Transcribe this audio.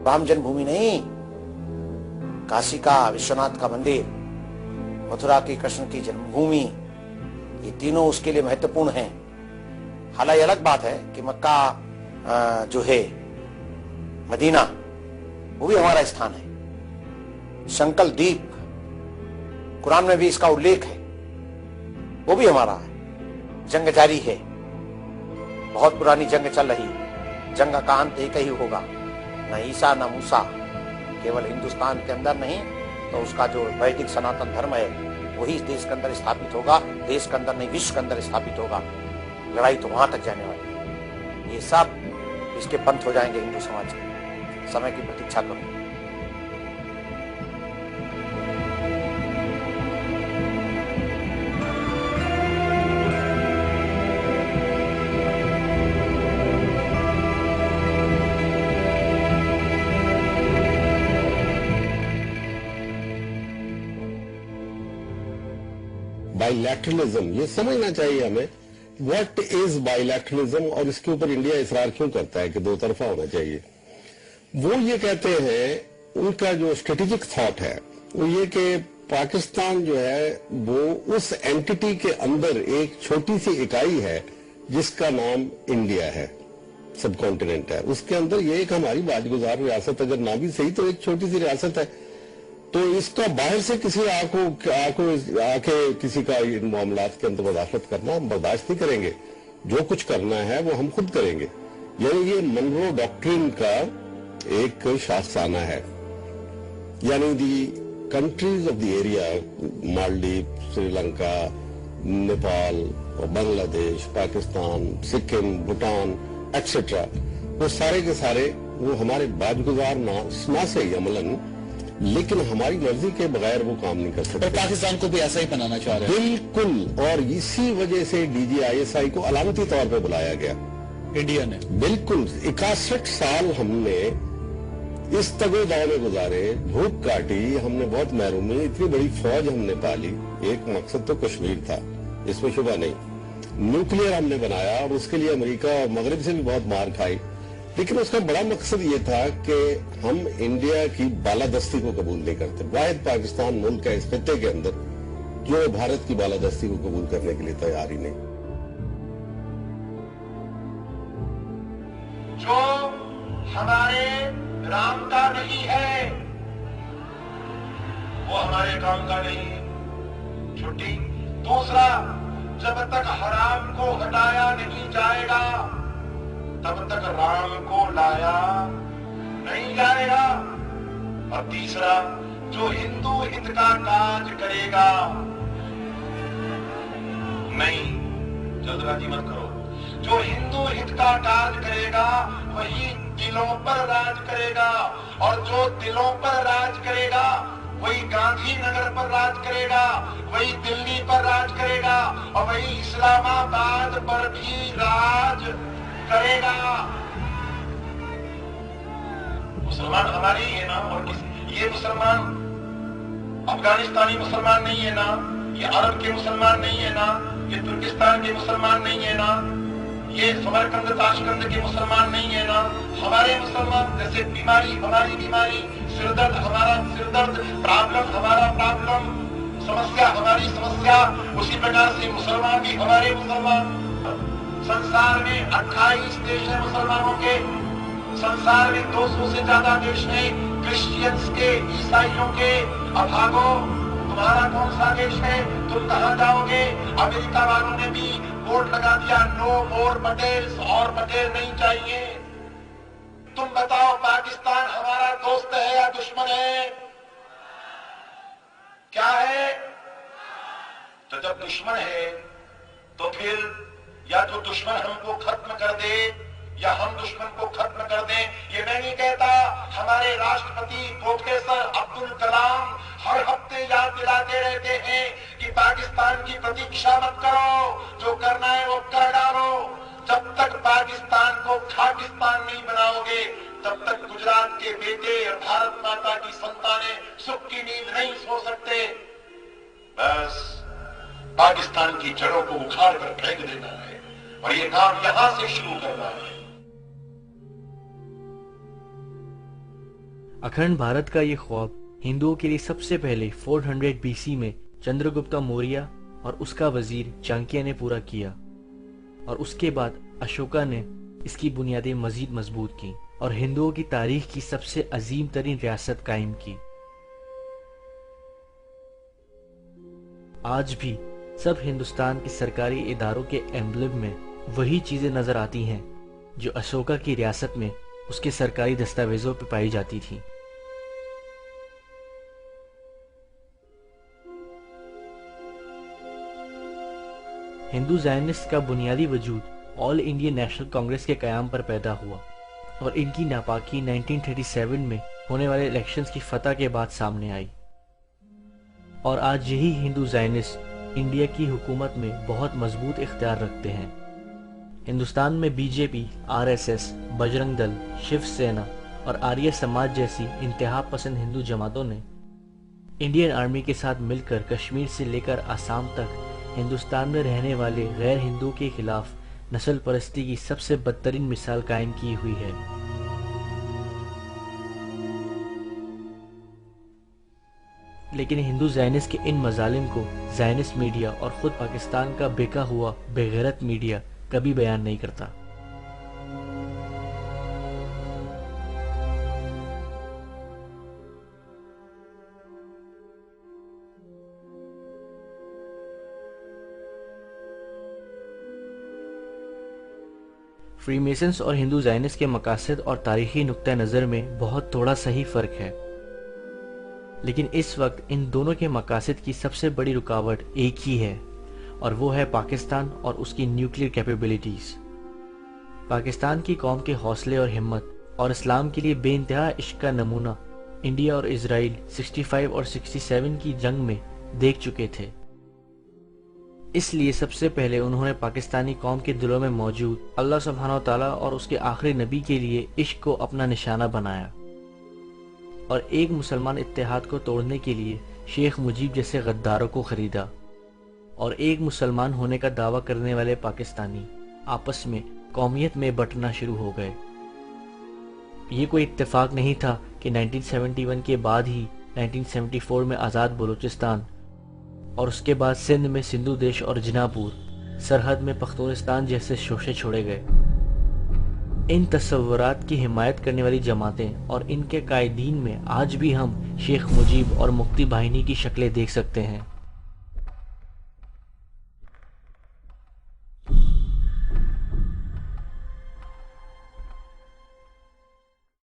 राम जन्मभूमि नहीं, काशी का विश्वनाथ का मंदिर, मथुरा की कृष्ण की जन्मभूमि, ये तीनों उसके लिए महत्वपूर्ण हैं। हालांकि अलग बात है कि मक्का जो है, मदीना, वो भी हमारा स्थान है। शंकल द्वीप, कुरान में भी इसका उल्लेख है, वो भी हमारा है। जंग जारी है, बहुत पुरानी जंग चल रही है। जंग का अंत एक ही होगा, न ईसा न मूसा। केवल हिंदुस्तान के अंदर नहीं, तो उसका जो वैदिक सनातन धर्म है वही इस देश के अंदर स्थापित होगा। देश के अंदर नहीं, विश्व के अंदर स्थापित होगा। लड़ाई तो वहां तक जाने वाली है। ये सब इसके पंथ हो जाएंगे हिंदू समाज के। समय की प्रतीक्षा करो। बाइलैटरलिज्म, ये समझना चाहिए हमें, व्हाट इज बाइलैटरलिज्म, और इसके ऊपर इंडिया इसरार क्यों करता है कि दो तरफा होना चाहिए। वो ये कहते हैं, उनका जो स्ट्रेटेजिक थॉट है वो ये कि पाकिस्तान जो है वो उस एंटिटी के अंदर एक छोटी सी इकाई है जिसका नाम इंडिया है, सब कॉन्टिनेंट है। उसके अंदर ये एक हमारी बाजगुजार रियासत, अगर ना भी सही तो एक छोटी सी रियासत है। तो इसका बाहर से किसी आके किसी का इन मामलात के अंदर मुदाखलत करना हम बर्दाश्त नहीं करेंगे। जो कुछ करना है वो हम खुद करेंगे। यानी ये मनरो डॉक्ट्रिन का एक शासनामा है। यानी दी countries of the area, Maldives, Sri Lanka, Nepal और बांग्लादेश, पाकिस्तान, सिक्किम, भूटान एक्सेट्रा, वो सारे के सारे वो हमारे बाजगुजार ना से ही अमलन, लेकिन हमारी मर्जी के बगैर वो काम नहीं कर सकते। पाकिस्तान को भी ऐसा ही बनाना चाह रहे हैं। बिल्कुल, और इसी वजह से DGISI को अलामती तौर पर बुलाया गया इंडिया ने। बिल्कुल 61 साल हमने इस तगोदाव में गुजारे, भूख काटी, हमने बहुत महरूमी, इतनी बड़ी फौज हमने पाली। एक मकसद तो कश्मीर था, इसमें शुबा नहीं। न्यूक्लियर हमने बनाया और उसके लिए अमेरिका और मगरब से भी बहुत मार खाई, लेकिन उसका बड़ा मकसद ये था कि हम इंडिया की बालादस्ती को कबूल नहीं करते। वाहिद पाकिस्तान मुल्क है इस खित्ते के अंदर जो भारत की बालादस्ती को कबूल करने के लिए तैयार ही नहीं। जो हमारे राम का नहीं है वो हमारे काम का नहीं है। छुट्टी। दूसरा, जब तक हराम को हटाया नहीं जाएगा तब तक राम को लाया नहीं जाएगा। और तीसरा, जो हिंदू हित का काज करेगा, नहीं, जल्दबाजी मत करो, जो हिंदू हित का काज करेगा वही दिलों पर राज करेगा, और जो दिलों पर राज करेगा वही गांधीनगर पर राज करेगा, वही दिल्ली पर राज करेगा, और वही इस्लामाबाद पर भी राज करेगा। मुसलमान हमारे ही है ना, और ये मुसलमान अफगानिस्तानी मुसलमान नहीं है ना, ये अरब के मुसलमान नहीं है ना, ये तुर्किस्तान के मुसलमान नहीं है ना, ये समरकंद ताशकंद के मुसलमान नहीं है ना। हमारे मुसलमान, जैसे बीमारी हमारी बीमारी, सिरदर्द हमारा सिरदर्द, प्रॉब्लम हमारा प्रॉब्लम, समस्या हमारी समस्या, उसी प्रकार से मुसलमान भी हमारे मुसलमान। संसार में 28 देश हैं मुसलमानों के। संसार में 200 से ज्यादा देश हैं क्रिश्चियंस के, ईसाइयों के। अब भागो, तुम्हारा कौन सा देश है, तुम कहां जाओगे? अमेरिका वालों ने भी बोर्ड लगा दिया, नो मोर पटेल्स, और पटेल नहीं चाहिए। तुम बताओ, पाकिस्तान हमारा दोस्त है या दुश्मन है? क्या है? तो जब दुश्मन है तो फिर या तो दुश्मन हमको खत्म कर दे या हम दुश्मन को खत्म कर दें। ये मैं नहीं कहता, हमारे राष्ट्रपति प्रोफेसर अब्दुल कलाम हर हफ्ते याद दिलाते रहते हैं कि पाकिस्तान की प्रतीक्षा मत करो, जो करना है वो कर डालो। जब तक पाकिस्तान को खाकिस्तान नहीं बनाओगे तब तक गुजरात के बेटे और भारत माता की संतानें सुख की नींद नहीं सो सकते। बस पाकिस्तान की जड़ों को उखाड़ कर फेंक देना है, और ये काम यहां से शुरू करना है। अखंड भारत का ये ख्वाब हिंदुओं के लिए सबसे पहले 400 BC में चंद्रगुप्त मौर्य और उसका वजीर चाणक्य ने पूरा किया, और उसके बाद अशोका ने इसकी बुनियादें मजीद मजबूत की और हिंदुओं की तारीख की सबसे अजीम तरीन रियासत कायम की। आज भी सब हिंदुस्तान के सरकारी इदारों के एम्बलम में वही चीजें नजर आती हैं जो अशोका की रियासत में उसके सरकारी दस्तावेजों पर पाई जाती थी। हिंदू ज़ायनिस्ट का बुनियादी वजूद ऑल इंडिया नेशनल कांग्रेस के कयाम पर पैदा हुआ और इनकी नापाकी 1937 में होने वाले इलेक्शंस की फतह के बाद सामने आई, और आज यही हिंदू ज़ायनिस्ट इंडिया की हुकूमत में बहुत मजबूत इख्तियार रखते हैं। हिंदुस्तान में बीजेपी, आरएसएस, बजरंग दल, शिवसेना और आर्य समाज जैसी इंतहा पसंद हिंदू जमातों ने इंडियन आर्मी के साथ मिलकर कश्मीर से लेकर आसाम तक हिंदुस्तान में रहने वाले गैर हिंदू के खिलाफ नस्ल परस्ती की सबसे बदतरीन मिसाल कायम की हुई है। लेकिन हिंदू ज़ायनिस्ट के इन मजालिम को ज़ायनिस्ट मीडिया और खुद पाकिस्तान का बेका हुआ बेगैरत मीडिया कभी बयान नहीं करता। फ्रीमेसन्स और हिंदू ज़ायनिस्ट के मकासद और तारीखी नुक्ता नज़र में बहुत थोड़ा सही फ़र्क है, लेकिन इस वक्त इन दोनों के मकासद की सबसे बड़ी रुकावट एक ही है, और वो है पाकिस्तान और उसकी न्यूक्लियर कैपेबिलिटीज़। पाकिस्तान की कौम के हौसले और हिम्मत और इस्लाम के लिए बेइंतहा इश्क का नमूना इंडिया और इजराइल 65 और 67 की जंग में देख चुके थे। इसलिए सबसे पहले उन्होंने पाकिस्तानी कौम के दिलों में मौजूद अल्लाह सुब्हानहू तआला और उसके आखिरी नबी के लिए इश्क को अपना निशाना बनाया, और एक मुसलमान इत्तेहाद को तोड़ने के लिए शेख मुजीब जैसे गद्दारों को खरीदा, और एक मुसलमान होने का दावा करने वाले पाकिस्तानी आपस में कौमियत में बंटना शुरू हो गए। ये कोई इत्तेफाक नहीं था कि 1971 के बाद ही 1974 में आज़ाद बलूचिस्तान और उसके बाद सिंध में सिंधु देश और जिनापुर, सरहद में पख्तूनिस्तान जैसे शोशे छोड़े गए। इन तस्वुरात की हिमायत करने वाली जमातें और इनके कायदीन में आज भी हम शेख मुजीब और मुक्ति बाहिनी की शक्लें देख सकते हैं।